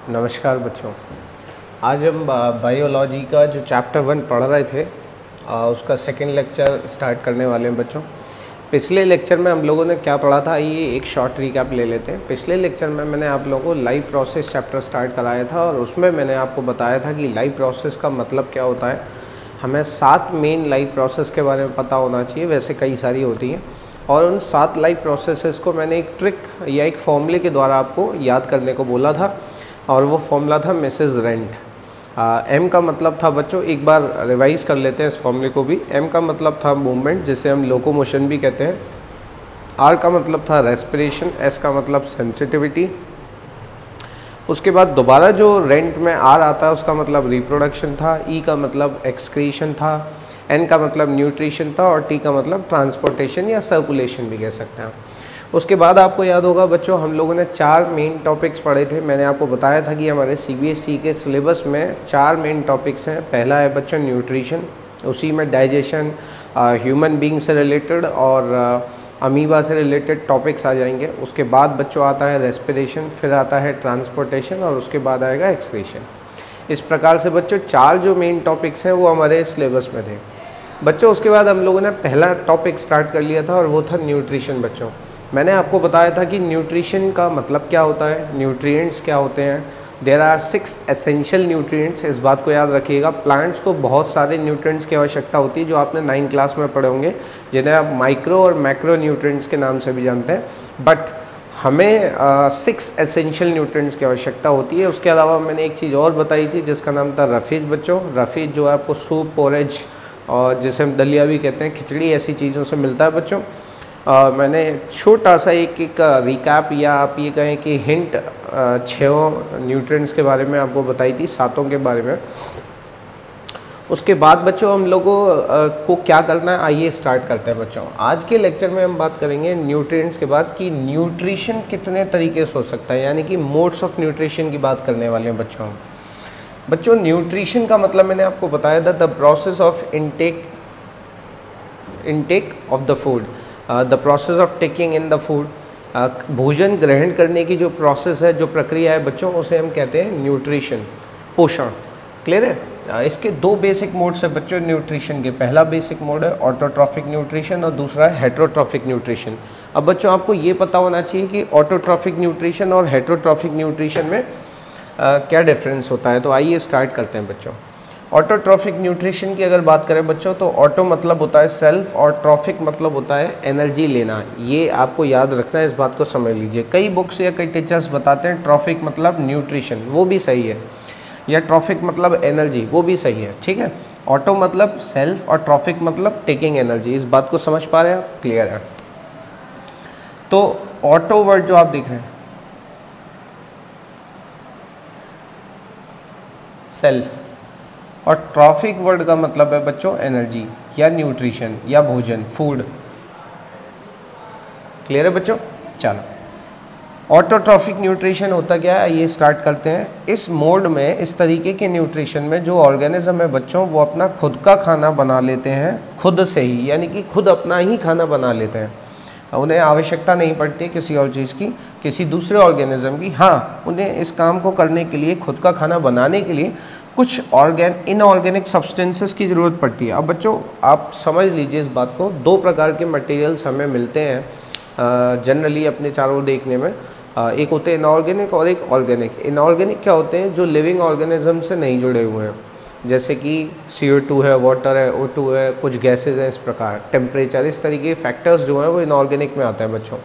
नमस्कार बच्चों। आज हम बायोलॉजी का जो चैप्टर 1 पढ़ रहे थे उसका सेकंड लेक्चर स्टार्ट करने वाले हैं बच्चों। पिछले लेक्चर में हम लोगों ने क्या पढ़ा था, ये एक शॉर्ट रिकैप ले लेते हैं। पिछले लेक्चर में मैंने आप लोगों को लाइव प्रोसेस चैप्टर स्टार्ट कराया था और उसमें मैंने आपको बताया था कि लाइव प्रोसेस का मतलब क्या होता है। हमें 7 मेन लाइव प्रोसेस के बारे में पता होना चाहिए, वैसे कई सारी होती हैं, और उन 7 लाइव प्रोसेसेस को मैंने एक ट्रिक या एक फॉर्मूले के द्वारा आपको याद करने को बोला था, और वो फॉर्मूला था मिसेस रेंट। एम का मतलब था बच्चों, एक बार रिवाइज कर लेते हैं इस फॉर्मूले को भी। एम का मतलब था मूवमेंट, जिसे हम लोकोमोशन भी कहते हैं। आर का मतलब था रेस्पिरेशन। एस का मतलब सेंसिटिविटी। उसके बाद दोबारा जो रेंट में आर आता है उसका मतलब रिप्रोडक्शन था। ई का मतलब एक्सक्रीशन था। एन का मतलब न्यूट्रिशन था, और टी का मतलब ट्रांसपोर्टेशन या सर्कुलेशन भी कह सकते हैं। उसके बाद आपको याद होगा बच्चों, हम लोगों ने 4 मेन टॉपिक्स पढ़े थे। मैंने आपको बताया था कि हमारे सीबीएसई के सिलेबस में 4 मेन टॉपिक्स हैं। पहला है बच्चों न्यूट्रिशन, उसी में डाइजेशन, ह्यूमन बीइंग से रिलेटेड और अमीबा से रिलेटेड टॉपिक्स आ जाएंगे। उसके बाद बच्चों आता है रेस्पिरेशन, फिर आता है ट्रांसपोर्टेशन, और उसके बाद आएगा एक्सक्रीशन। इस प्रकार से बच्चों 4 जो मेन टॉपिक्स हैं वो हमारे सिलेबस में थे बच्चों। उसके बाद हम लोगों ने पहला टॉपिक स्टार्ट कर लिया था और वो था न्यूट्रिशन बच्चों। मैंने आपको बताया था कि न्यूट्रिशन का मतलब क्या होता है, न्यूट्रिएंट्स क्या होते हैं। देयर आर 6 एसेंशियल न्यूट्रिएंट्स, इस बात को याद रखिएगा। प्लांट्स को बहुत सारे न्यूट्रिएंट्स की आवश्यकता होती है, जो आपने 9th क्लास में पढ़े होंगे, जिन्हें आप माइक्रो और मैक्रो न्यूट्रिएंट्स के नाम से भी जानते हैं। बट हमें 6 एसेंशियल न्यूट्रिएंट्स की आवश्यकता होती है। उसके अलावा मैंने एक चीज़ और बताई थी जिसका नाम था रफीज बच्चों। रफीज जो है आपको सूप, पोरेज, और जिसे हम दलिया भी कहते हैं, खिचड़ी, ऐसी चीज़ों से मिलता है बच्चों। मैंने छोटा सा एक रिकैप या आप ये कहें कि हिंट 6 न्यूट्रिएंट्स के बारे में आपको बताई थी, 7 के बारे में। उसके बाद बच्चों हम लोगों को क्या करना है, आइए स्टार्ट करते हैं बच्चों। आज के लेक्चर में हम बात करेंगे न्यूट्रिएंट्स के बाद कि न्यूट्रिशन कितने तरीके से हो सकता है, यानी कि मोड्स ऑफ न्यूट्रिशन की बात करने वाले हैं बच्चों। बच्चों न्यूट्रिशन का मतलब मैंने आपको बताया था, the process of intake of the food, the process of taking in the food. भोजन ग्रहण करने की जो प्रोसेस है, जो प्रक्रिया है बच्चों, उसे हम कहते हैं न्यूट्रिशन, पोषण। क्लियर है। इसके 2 बेसिक मोड्स है बच्चों न्यूट्रिशन के। पहला बेसिक मोड है ऑटोट्रॉफिक न्यूट्रिशन और दूसरा है हेटेरोट्रॉफिक न्यूट्रिशन। अब बच्चों आपको ये पता होना चाहिए कि ऑटोट्रॉफिक न्यूट्रिशन और हेटेरोट्रॉफिक न्यूट्रिशन में क्या डिफरेंस होता है। तो आइए स्टार्ट करते हैं बच्चों। ऑटोट्रॉफिक न्यूट्रिशन की अगर बात करें बच्चों, तो ऑटो मतलब होता है सेल्फ और ट्रॉफिक मतलब होता है एनर्जी लेना। ये आपको याद रखना है, इस बात को समझ लीजिए। कई बुक्स या कई टीचर्स बताते हैं ट्रॉफिक मतलब न्यूट्रिशन, वो भी सही है, या ट्रॉफिक मतलब एनर्जी, वो भी सही है। ठीक है, ऑटो मतलब सेल्फ और ट्रॉफिक मतलब टेकिंग एनर्जी। इस बात को समझ पा रहे हैं आप? क्लियर है। तो ऑटो वर्ड जो आप देख रहे हैं, सेल्फ, और ट्रॉफिक वर्ड का मतलब है बच्चों एनर्जी या न्यूट्रिशन या भोजन, फूड। क्लियर है बच्चों? चलो, ऑटोट्रॉफिक न्यूट्रिशन होता क्या है, ये स्टार्ट करते हैं। इस मोड में, इस तरीके के न्यूट्रिशन में जो ऑर्गेनिज्म है बच्चों, वो अपना खुद का खाना बना लेते हैं खुद से ही, यानी कि खुद अपना ही खाना बना लेते हैं। उन्हें आवश्यकता नहीं पड़ती किसी और चीज़ की, किसी दूसरे ऑर्गेनिज्म की। हाँ, उन्हें इस काम को करने के लिए, खुद का खाना बनाने के लिए कुछ इनऑर्गेनिक सब्सटेंसेस की ज़रूरत पड़ती है। अब बच्चों आप समझ लीजिए इस बात को, 2 प्रकार के मटेरियल्स हमें मिलते हैं जनरली अपने चारों देखने में। एक होते हैं इनऑर्गेनिक और एक ऑर्गेनिक। इनऑर्गेनिक क्या होते हैं, जो लिविंग ऑर्गेनिज्म से नहीं जुड़े हुए हैं, जैसे कि CO2 है, वाटर है, O2 है, कुछ गैसेज हैं, इस प्रकार टेम्परेचर, इस तरीके के फैक्टर्स जो हैं वो इनऑर्गेनिक में आते हैं बच्चों।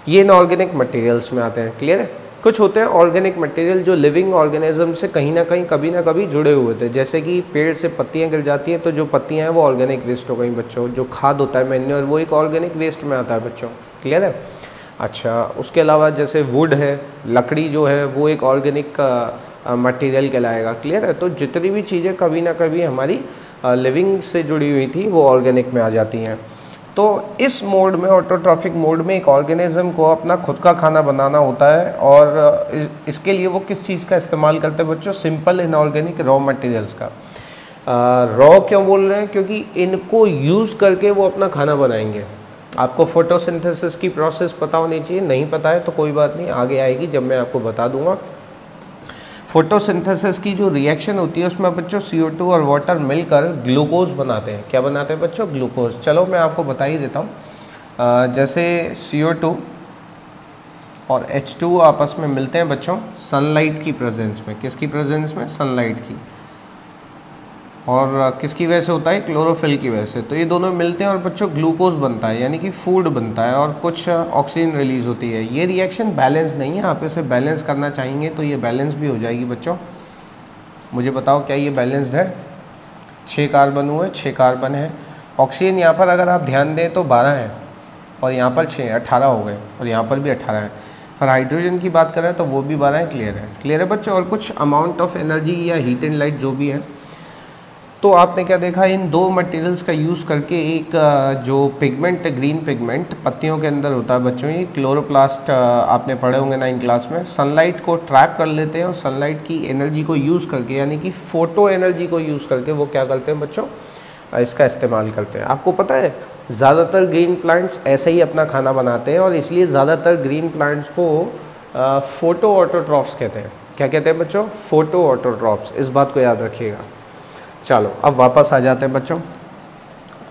ये इनऑर्गेनिक मटेरियल्स में आते हैं। क्लियर है। कुछ होते हैं ऑर्गेनिक मटेरियल जो लिविंग ऑर्गेनिज्म से कहीं ना कहीं, कभी ना कभी जुड़े हुए थे। जैसे कि पेड़ से पत्तियां गिर जाती हैं, तो जो पत्तियां हैं वो ऑर्गेनिक वेस्ट हो गई बच्चों। जो खाद होता है, मैन्योर, वो एक ऑर्गेनिक वेस्ट में आता है बच्चों। क्लियर है। अच्छा, उसके अलावा जैसे वुड है, लकड़ी जो है, वो एक ऑर्गेनिक मटेरियल कहलाएगा। क्लियर है। तो जितनी भी चीज़ें कभी ना कभी हमारी लिविंग से जुड़ी हुई थी, वो ऑर्गेनिक में आ जाती हैं। तो इस मोड में, ऑटोट्रॉफिक मोड में, एक ऑर्गेनिज्म को अपना खुद का खाना बनाना होता है, और इसके लिए वो किस चीज़ का इस्तेमाल करते हैं बच्चों, सिंपल इनऑर्गेनिक रॉ मटेरियल्स का। रॉ क्यों बोल रहे हैं, क्योंकि इनको यूज़ करके वो अपना खाना बनाएंगे। आपको फोटोसिंथेसिस की प्रोसेस पता होनी चाहिए, नहीं पता है तो कोई बात नहीं, आगे आएगी जब मैं आपको बता दूंगा। फोटोसिंथेसिस की जो रिएक्शन होती है उसमें बच्चों CO2 और वाटर मिलकर ग्लूकोज बनाते हैं। क्या बनाते हैं बच्चों? ग्लूकोज। चलो मैं आपको बता ही देता हूँ। जैसे CO2 और H2 आपस में मिलते हैं बच्चों सनलाइट की प्रेजेंस में। किसकी प्रेजेंस में? सनलाइट की। और किसकी वजह से होता है? क्लोरोफिल की वजह से। तो ये दोनों मिलते हैं और बच्चों ग्लूकोज बनता है, यानी कि फूड बनता है और कुछ ऑक्सीजन रिलीज होती है। ये रिएक्शन बैलेंस नहीं है, आप इसे बैलेंस करना चाहेंगे तो ये बैलेंस भी हो जाएगी बच्चों। मुझे बताओ क्या ये बैलेंस्ड है? 6 कार्बन हुए, 6 कार्बन है। ऑक्सीजन यहाँ पर अगर आप ध्यान दें तो 12 है और यहाँ पर 6, 18 हो गए और यहाँ पर भी 18 है। फिर हाइड्रोजन की बात करें तो वो भी 12 है। क्लियर है बच्चों। और कुछ अमाउंट ऑफ एनर्जी या हीट एंड लाइट जो भी है, तो आपने क्या देखा, इन दो मटेरियल्स का यूज़ करके एक जो पिगमेंट, ग्रीन पिगमेंट पत्तियों के अंदर होता है बच्चों, ये क्लोरोप्लास्ट, आपने पढ़े होंगे 9th क्लास में, सनलाइट को ट्रैप कर लेते हैं और सनलाइट की एनर्जी को यूज़ करके, यानी कि फोटो एनर्जी को यूज़ करके वो क्या करते हैं बच्चों, इसका इस्तेमाल करते हैं। आपको पता है ज़्यादातर ग्रीन प्लांट्स ऐसे ही अपना खाना बनाते हैं और इसलिए ज़्यादातर ग्रीन प्लांट्स को फोटो ऑटोट्रॉफ्स कहते हैं। क्या कहते हैं बच्चों? Photo autotrophs. इस बात को याद रखिएगा। चलो अब वापस आ जाते हैं बच्चों।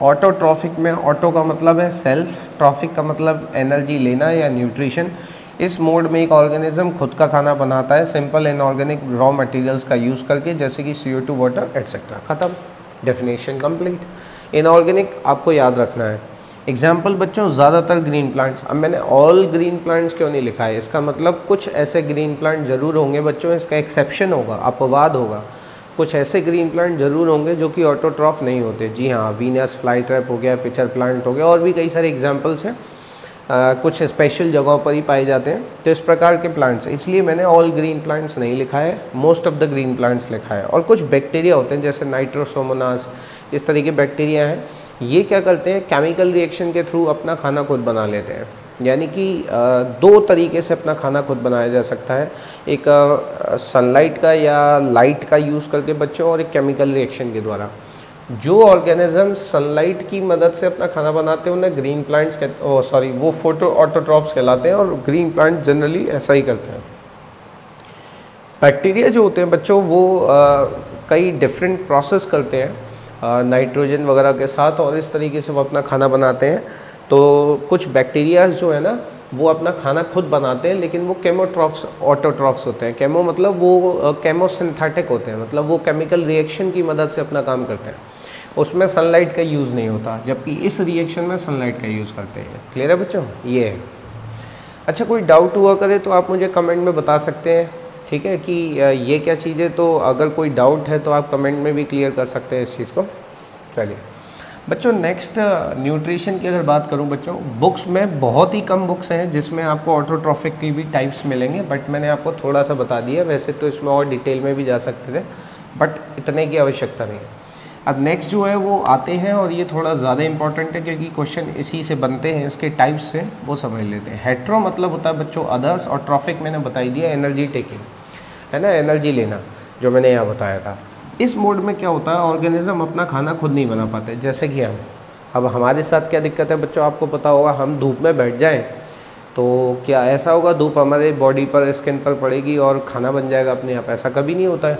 ऑटोट्रॉफिक में ऑटो का मतलब है सेल्फ, ट्रॉफिक का मतलब एनर्जी लेना या न्यूट्रिशन। इस मोड में एक ऑर्गेनिज्म खुद का खाना बनाता है सिंपल इनऑर्गेनिक रॉ मटेरियल्स का यूज़ करके, जैसे कि CO2, वाटर एटसेट्रा। ख़त्म, डेफिनेशन कंप्लीट। इनऑर्गेनिक आपको याद रखना है। एग्जाम्पल बच्चों, ज़्यादातर ग्रीन प्लांट्स। अब मैंने ऑल ग्रीन प्लांट्स क्यों नहीं लिखा है? इसका मतलब कुछ ऐसे ग्रीन प्लांट ज़रूर होंगे बच्चों, इसका एक्सेप्शन होगा, अपवाद होगा। कुछ ऐसे ग्रीन प्लांट जरूर होंगे जो कि ऑटोट्रॉफ नहीं होते। जी हाँ, वीनस फ्लाई ट्रैप हो गया, पिचर प्लांट हो गया, और भी कई सारे एग्जांपल्स हैं। कुछ स्पेशल जगहों पर ही पाए जाते हैं। तो इस प्रकार के प्लांट्स, इसलिए मैंने ऑल ग्रीन प्लांट्स नहीं लिखा है, most of the green plants लिखा है। और कुछ बैक्टीरिया होते हैं जैसे नाइट्रोसोमोनास, इस तरह के बैक्टीरिया हैं। ये क्या करते हैं? केमिकल रिएक्शन के थ्रू अपना खाना खुद बना लेते हैं। यानी कि दो तरीके से अपना खाना खुद बनाया जा सकता है, एक सनलाइट का या लाइट का यूज़ करके बच्चों, और एक केमिकल रिएक्शन के द्वारा। जो ऑर्गेनिज्म सनलाइट की मदद से अपना खाना बनाते हैं उन्हें ग्रीन प्लांट्स वो फोटो ऑटोट्रॉफ्स कहलाते हैं, और ग्रीन प्लांट जनरली ऐसा ही करते हैं। बैक्टीरिया जो होते हैं बच्चों वो कई डिफरेंट प्रोसेस करते हैं नाइट्रोजन वगैरह के साथ, और इस तरीके से वो अपना खाना बनाते हैं। तो कुछ बैक्टीरियाज जो है ना वो अपना खाना खुद बनाते हैं, लेकिन वो केमोट्रॉफ्स, ऑटोट्रॉफ्स होते हैं। केमो मतलब वो केमोसिंथेटिक होते हैं, मतलब वो केमिकल रिएक्शन की मदद से अपना काम करते हैं। उसमें सनलाइट का यूज़ नहीं होता, जबकि इस रिएक्शन में सनलाइट का यूज़ करते हैं। क्लियर है बच्चों? ये है। अच्छा, कोई डाउट हुआ करे तो आप मुझे कमेंट में बता सकते हैं, ठीक है, कि ये क्या चीज़ है। तो अगर कोई डाउट है तो आप कमेंट में भी क्लियर कर सकते हैं इस चीज़ को। चलिए बच्चों, नेक्स्ट न्यूट्रिशन की अगर बात करूं बच्चों, बुक्स में बहुत ही कम बुक्स हैं जिसमें आपको ऑटोट्रॉफिक की भी टाइप्स मिलेंगे, बट मैंने आपको थोड़ा सा बता दिया। वैसे तो इसमें और डिटेल में भी जा सकते थे, बट इतने की आवश्यकता नहीं है। अब नेक्स्ट जो है वो आते हैं, और ये थोड़ा ज़्यादा इंपॉर्टेंट है क्योंकि क्वेश्चन इसी से बनते हैं, इसके टाइप्स से वो समझ लेते हैं। हेट्रो मतलब होता है बच्चों अदर्स, और ट्रॉफिक मैंने बताई दिया एनर्जी टेकिंग, है ना, एनर्जी लेना, जो मैंने यहाँ बताया था। इस मोड में क्या होता है, ऑर्गेनिज्म अपना खाना खुद नहीं बना पाते। जैसे कि हम, अब हमारे साथ क्या दिक्कत है बच्चों, आपको पता होगा, हम धूप में बैठ जाएं तो क्या ऐसा होगा धूप हमारे बॉडी पर, स्किन पर पड़ेगी और खाना बन जाएगा अपने आप? ऐसा कभी नहीं होता है।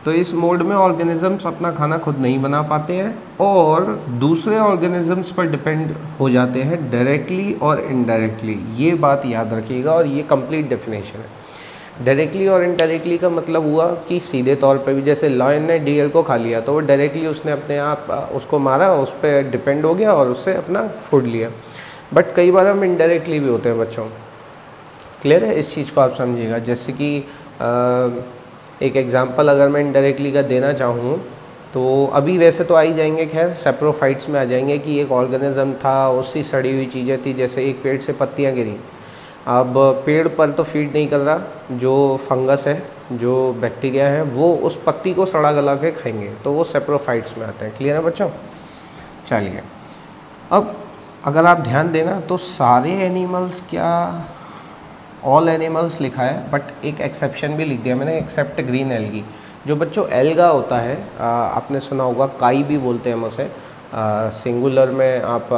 तो इस मोड में ऑर्गेनिजम्स अपना खाना खुद नहीं बना पाते हैं और दूसरे ऑर्गेनिजम्स पर डिपेंड हो जाते हैं डायरेक्टली और इनडायरेक्टली। ये बात याद रखिएगा, और ये कंप्लीट डेफिनेशन है। डायरेक्टली और इनडायरेक्टली का मतलब हुआ कि सीधे तौर पे भी, जैसे लायन ने डियर को खा लिया तो वो डायरेक्टली उसने अपने आप उसको मारा, उस पर डिपेंड हो गया और उससे अपना फूड लिया। बट कई बार हम इनडायरेक्टली भी होते हैं बच्चों। क्लियर है? इस चीज़ को आप समझिएगा। जैसे कि एक एग्जांपल अगर मैं इनडायरेक्टली का देना चाहूँ तो अभी वैसे तो आ ही जाएंगे, खैर सेप्रोफाइट्स में आ जाएंगे, कि एक ऑर्गेनिज्म था, उसकी सड़ी हुई चीज़ें थी, जैसे एक पेड़ से पत्तियाँ गिरी। अब पेड़ पर तो फीड नहीं कर रहा, जो फंगस है, जो बैक्टीरिया है, वो उस पत्ती को सड़ा गला के खाएंगे, तो वो सेप्रोफाइट्स में आते हैं। क्लियर है बच्चों? चलिए, अब अगर आप ध्यान देना तो सारे एनिमल्स, क्या ऑल एनिमल्स लिखा है, बट एक एक्सेप्शन भी लिख दिया मैंने, एक्सेप्ट ग्रीन एल्गी। जो बच्चों एल्गा होता है, आपने सुना होगा, काई भी बोलते हैं हम उसे, सिंगुलर में आप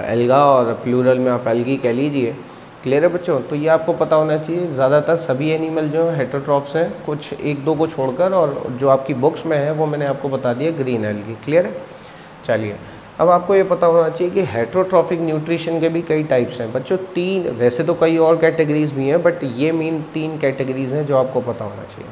एल्गा और प्लूरल में आप एल्गी कह लीजिए। क्लियर है बच्चों? तो ये आपको पता होना चाहिए। ज़्यादातर सभी एनिमल जो हेटेरोट्रॉफ्स हैं, कुछ एक दो को छोड़कर, और जो आपकी बुक्स में है वो मैंने आपको बता दिया ग्रीन एल्गी। क्लियर है? चलिए, अब आपको ये पता होना चाहिए कि हेटेरोट्रॉफिक न्यूट्रिशन के भी कई टाइप्स हैं बच्चों। 3, वैसे तो कई और कैटेगरीज भी हैं, बट ये मेन 3 कैटेगरीज हैं जो आपको पता होना चाहिए।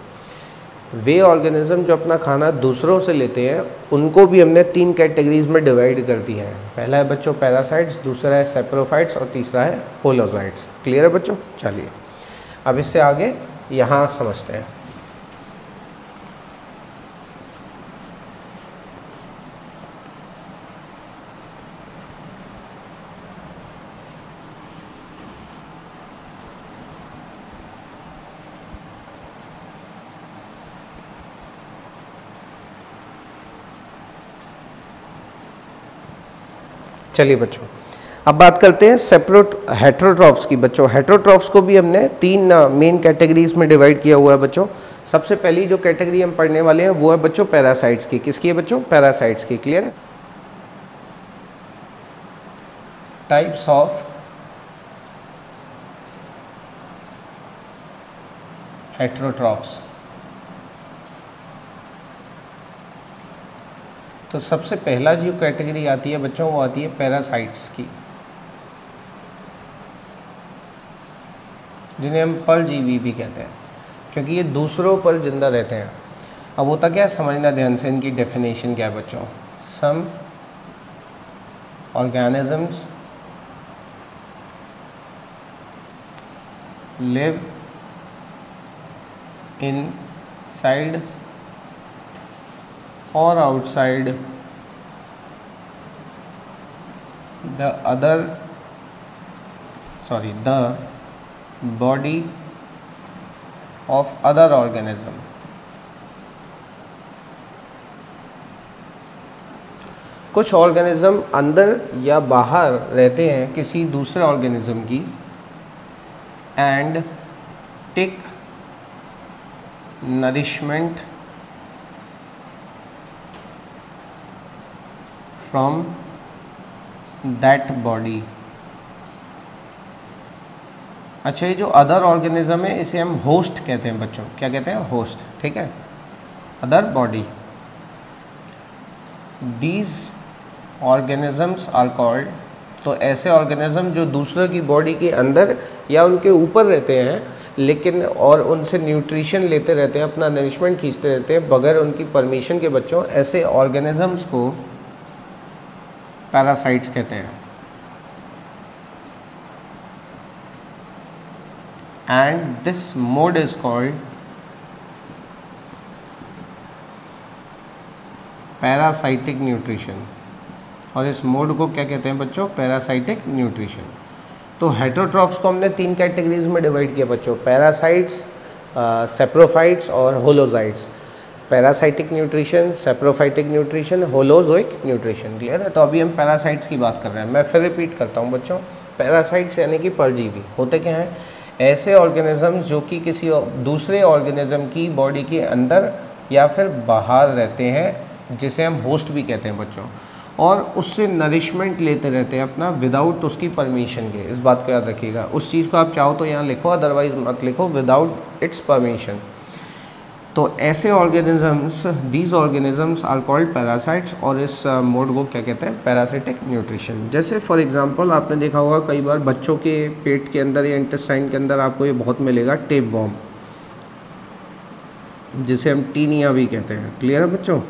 वे ऑर्गेनिज्म जो अपना खाना दूसरों से लेते हैं, उनको भी हमने 3 कैटेगरीज में डिवाइड कर दिया है। पहला है बच्चों पैरासाइट्स, दूसरा है सेप्रोफाइट्स और तीसरा है होलोसाइट्स। क्लियर है बच्चों? चलिए, अब इससे आगे यहाँ समझते हैं। चलिए बच्चों, अब बात करते हैं हेटेरोट्रॉफ्स की। बच्चों हेटेरोट्रॉफ्स को भी हमने 3 मेन कैटेगरीज में डिवाइड किया हुआ है बच्चों। सबसे पहली जो कैटेगरी हम पढ़ने वाले हैं वो है बच्चों पैरासाइट्स की। किसकी है बच्चों? पैरासाइट्स की। क्लियर है? Types of heterotrophs. तो सबसे पहला जो कैटेगरी आती है बच्चों वो आती है पैरासाइट्स की, जिन्हें हम परजीवी भी कहते हैं, क्योंकि ये दूसरों पर जिंदा रहते हैं। अब होता क्या है, समझना ध्यान से, इनकी डेफिनेशन क्या है बच्चों। Some organisms live inside or outside the body of other organism। कुछ ऑर्गेनिज्म अंदर या बाहर रहते हैं किसी दूसरे ऑर्गेनिज्म की, and take nourishment from that body. अच्छा, ये जो अदर ऑर्गेनिज्म है इसे हम होस्ट कहते हैं बच्चों। क्या कहते हैं? होस्ट। ठीक है, other body. These organisms are called, तो ऐसे ऑर्गेनिज्म जो दूसरे की बॉडी के अंदर या उनके ऊपर रहते हैं, लेकिन और उनसे न्यूट्रिशन लेते रहते हैं, अपना नरिशमेंट खींचते रहते हैं बगैर उनकी परमिशन के बच्चों, ऐसे ऑर्गेनिजम्स को पैरासाइट्स कहते हैं। And this mode is called parasitic nutrition. और इस मोड को क्या कहते हैं बच्चों? Parasitic nutrition. तो हेटेरोट्रॉफ्स को हमने 3 कैटेगरीज में डिवाइड किया बच्चों, पैरासाइट्स, सेप्रोफाइट्स और holocytes. Parasitic nutrition, saprophytic nutrition, holozoic nutrition. Clear है? तो अभी हम पैरासाइट्स की बात कर रहे हैं। मैं फिर रिपीट करता हूँ बच्चों, पैरासाइट्स यानी कि परजीवी होते क्या हैं? ऐसे ऑर्गेनिजम्स जो कि किसी दूसरे ऑर्गेनिज्म की बॉडी के अंदर या फिर बाहर रहते हैं, जिसे हम होस्ट भी कहते हैं बच्चों, और उससे नरिशमेंट लेते रहते हैं अपना विदाउट उसकी परमिशन के। इस बात को याद रखिएगा। उस चीज़ को आप चाहो तो यहाँ लिखो, अदरवाइज मत लिखो, विदाउट इट्स परमिशन। तो ऐसे organisms, these organisms are called parasites, और इस मोड को क्या कहते हैं? Parasitic nutrition. जैसे फॉर एग्जांपल आपने देखा होगा कई बार बच्चों के पेट के अंदर या इंटेस्टाइन के अंदर आपको ये बहुत मिलेगा, टेप वॉर्म, जिसे हम टीनिया भी कहते हैं। क्लियर है बच्चों?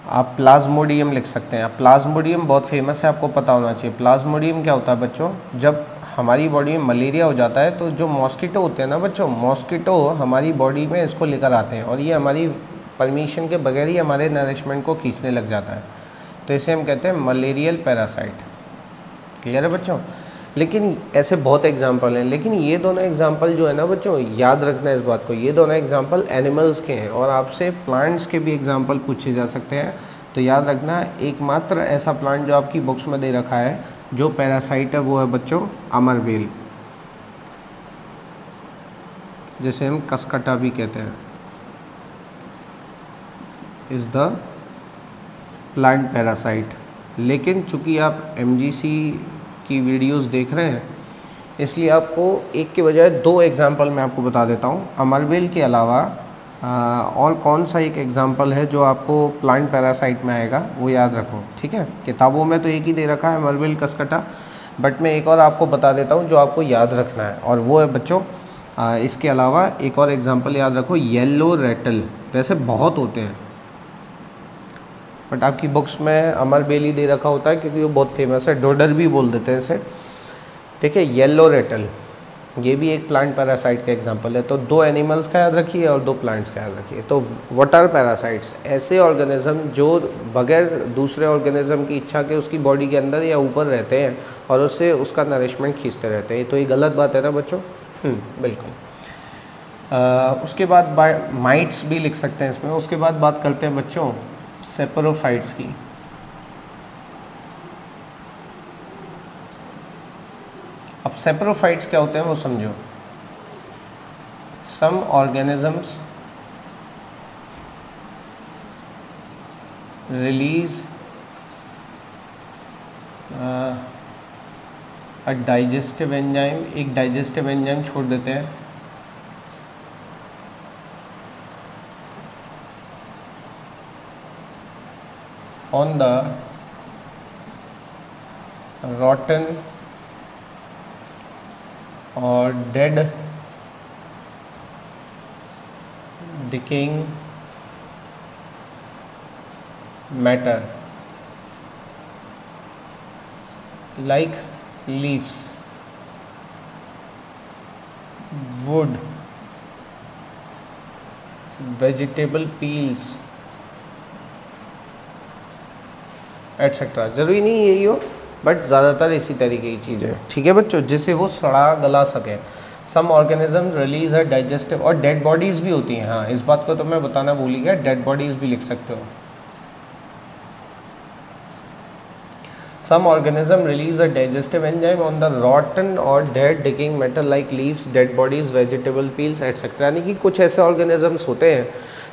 आप प्लाज्मोडियम लिख सकते हैं। प्लाज्मोडियम बहुत फेमस है, आपको पता होना चाहिए। प्लाज्मोडियम क्या होता है बच्चों? जब हमारी बॉडी में मलेरिया हो जाता है तो जो मॉस्किटो होते हैं ना बच्चों, मॉस्किटो हमारी बॉडी में इसको लेकर आते हैं, और ये हमारी परमिशन के बगैर ही हमारे नरिशमेंट को खींचने लग जाता है। तो इसे हम कहते हैं मलेरियल पैरासाइट। क्लियर है बच्चों? लेकिन ऐसे बहुत एग्जाम्पल हैं, लेकिन ये दोनों एग्जाम्पल जो है ना बच्चों, याद रखना इस बात को, ये दोनों एग्जाम्पल एनिमल्स के हैं, और आपसे प्लांट्स के भी एग्जाम्पल पूछे जा सकते हैं। तो याद रखना, एकमात्र ऐसा प्लांट जो आपकी बुक्स में दे रखा है जो पैरासाइट है वो है बच्चों अमरबेल, जिसे हम कसकटा भी कहते हैं, इज द प्लांट पैरासाइट। लेकिन चूंकि आप MGC की वीडियोस देख रहे हैं इसलिए आपको एक के बजाय 2 एग्जाम्पल मैं आपको बता देता हूँ। अमरबेल के अलावा और कौन सा एक एग्जाम्पल है जो आपको प्लांट पैरासाइट में आएगा, वो याद रखो, ठीक है। किताबों में तो एक ही दे रखा है अमरबेल, कसकटा, बट मैं एक और आपको बता देता हूँ जो आपको याद रखना है, और वो है बच्चों इसके अलावा एक और एग्जाम्पल याद रखो, येलो रेटल। वैसे बहुत होते हैं बट आपकी बुक्स में अमरबेल ही दे रखा होता है क्योंकि वो बहुत फेमस है, डोडर भी बोल देते हैं इसे, ठीक है। येलो रेटल ये भी एक प्लांट पैरासाइट का एग्जांपल है। तो 2 एनिमल्स का याद रखिए और 2 प्लांट्स का याद रखिए। तो व्हाट आर पैरासाइट्स? ऐसे ऑर्गेनिज्म जो बगैर दूसरे ऑर्गेनिज्म की इच्छा के उसकी बॉडी के अंदर या ऊपर रहते हैं और उससे उसका नरिशमेंट खींचते रहते हैं। तो ये गलत बात है ना बच्चों? बिल्कुल। उसके बाद माइट्स भी लिख सकते हैं इसमें। उसके बाद बात करते हैं बच्चों सेपरोफाइट्स की। अब सेपरोफाइट्स क्या होते हैं वो समझो। Some organisms release a digestive enzyme, एक डाइजेस्टिव एंजाइम छोड़ देते हैं, ऑन द rotten और dead decaying matter like leaves, wood, vegetable peels etcetera. ज़रूरी नहीं यही हो बट ज़्यादातर इसी तरीके की चीज़ें, ठीक है बच्चों, जिससे वो सड़ा गला सके। सम ऑर्गेनिज्म रिलीज है डाइजेस्टिव, और डेड बॉडीज़ भी होती हैं। हाँ, इस बात को तो मैं बताना भूल गया, डेड बॉडीज़ भी लिख सकते हो। Some organism release a digestive enzyme on the rotten और dead decaying matter like leaves, dead bodies, vegetable peels etcetera. यानी कि कुछ ऐसे ऑर्गेनिजम्स होते हैं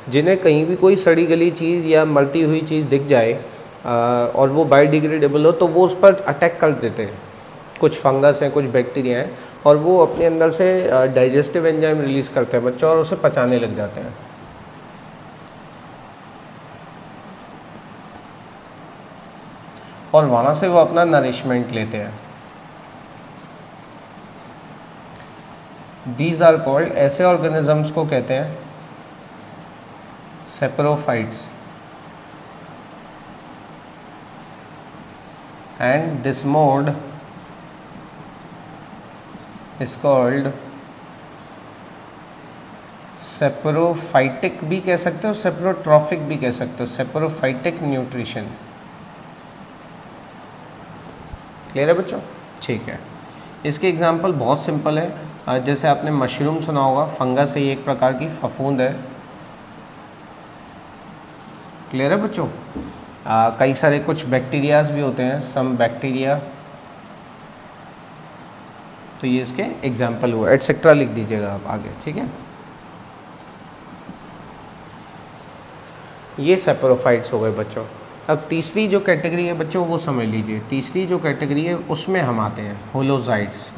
जिन्हें कहीं भी कोई सड़ी गली चीज़ या मरती हुई चीज़ दिख जाए और वो बायोडिग्रेडेबल हो तो वो उस पर अटैक कर देते हैं। कुछ फंगस हैं, कुछ बैक्टीरिया हैं, और वो अपने अंदर से डाइजेस्टिव एंजाइम रिलीज़ करते हैं बच्चों और उसे पचाने लग जाते हैं। और वहाँ से वो अपना नरिशमेंट लेते हैं। दीज आर कॉल्ड, ऐसे ऑर्गेनिजम्स को कहते हैं सेपरोफाइट्स, and this mode is called सेपरोफाइटिक भी कह सकते हो, सेपरोट्रॉफिक भी कह सकते हो, सेपरोफाइटिक न्यूट्रिशन। क्लियर है बच्चों? ठीक है। इसके एग्जांपल बहुत सिंपल है। जैसे आपने मशरूम सुना होगा, फंगस है, एक प्रकार की फफूंद है। क्लियर है बच्चों? कई सारे कुछ बैक्टीरियाज भी होते हैं, सम बैक्टीरिया, तो ये इसके एग्जाम्पल हुआ, एटसेट्रा लिख दीजिएगा आप आगे, ठीक है। ये सेपरोफाइट्स हो गए बच्चों। अब तीसरी जो कैटेगरी है बच्चों वो समझ लीजिए। तीसरी जो कैटेगरी है उसमें हम आते हैं होलोजाइट्स।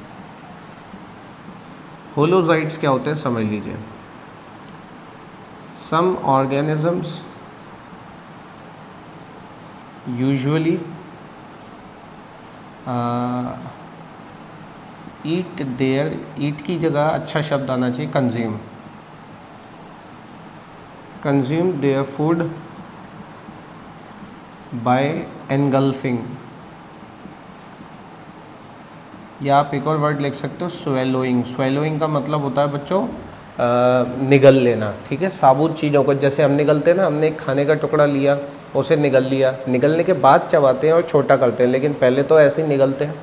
होलोजाइट्स क्या होते हैं समझ लीजिए। Some organisms usually eat their, eat की जगह अच्छा शब्द आना चाहिए consume their food by engulfing, या आप एक और वर्ड लिख सकते हो स्वेलोइंग। स्वेलोइंग का मतलब होता है बच्चों निगल लेना, ठीक है। साबुत चीज़ों को जैसे हम निगलते हैं ना, हमने एक खाने का टुकड़ा लिया, उसे निगल लिया, निगलने के बाद चबाते हैं और छोटा करते हैं, लेकिन पहले तो ऐसे ही निगलते हैं।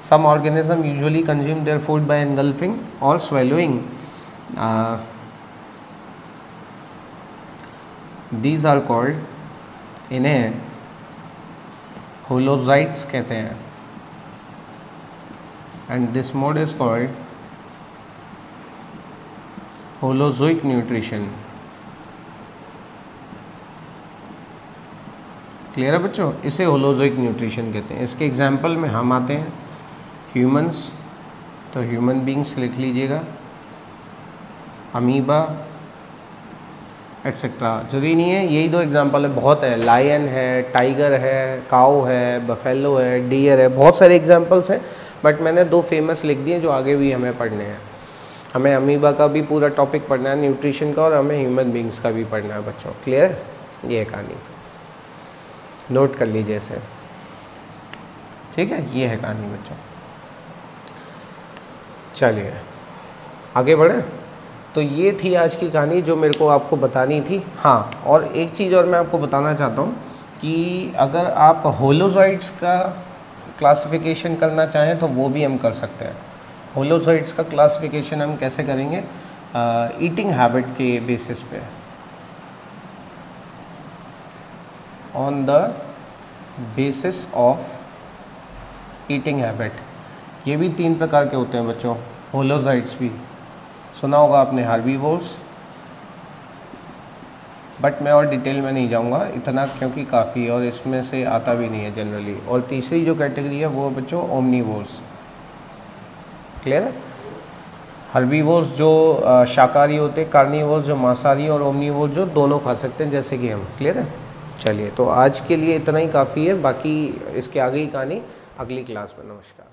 Some organism usually consume their food by engulfing और स्वेलोइंग। दीज आर कॉल्ड, इन्हें होलोजाइट्स कहते हैं, and this mode is called holozoic nutrition. Clear है बच्चों? इसे होलोजोइक न्यूट्रिशन कहते हैं। इसके एग्जाम्पल में हम आते हैं ह्यूमंस, तो ह्यूमन बींग्स लिख लीजिएगा, अमीबा एट्सेट्रा। जरूरी नहीं है यही 2 एग्जाम्पल है, बहुत है, लायन है, टाइगर है, काऊ है, बफेलो है, डियर है, बहुत सारे एग्जाम्पल्स हैं, बट मैंने 2 फेमस लिख दिए जो आगे भी हमें पढ़ने हैं। हमें अमीबा का भी पूरा टॉपिक पढ़ना है, न्यूट्रिशन का, और हमें ह्यूमन बींग्स का भी पढ़ना है बच्चों। क्लियर है? ये है कहानी, नोट कर लीजिए इसे, ठीक है? ये है कहानी बच्चों। चलिए आगे बढ़े। तो ये थी आज की कहानी जो मेरे को आपको बतानी थी। हाँ, और एक चीज़ और मैं आपको बताना चाहता हूँ कि अगर आप होलोजॉइड्स का क्लासिफिकेशन करना चाहें तो वो भी हम कर सकते हैं। होलोजॉइड्स का क्लासिफिकेशन हम कैसे करेंगे? ईटिंग हैबिट के बेसिस पे, on the basis of eating habit. ये भी 3 प्रकार के होते हैं बच्चों, होलोजॉइड्स भी। सुना होगा आपने हार्बीवोर्स, बट मैं और डिटेल में नहीं जाऊंगा इतना क्योंकि काफ़ी है और इसमें से आता भी नहीं है जनरली। और तीसरी जो कैटेगरी है वो बच्चों ओमनीवोर्स। क्लियर है? हर्बीवोर्स जो शाकाहारी होते हैं, कार्निवोर्स जो मांसाहारी, और ओमनीवोर्स जो दोनों खा सकते हैं जैसे कि हम। क्लियर है? चलिए, तो आज के लिए इतना ही काफ़ी है, बाकी इसके आगे ही कहानी अगली क्लास में। नमस्कार।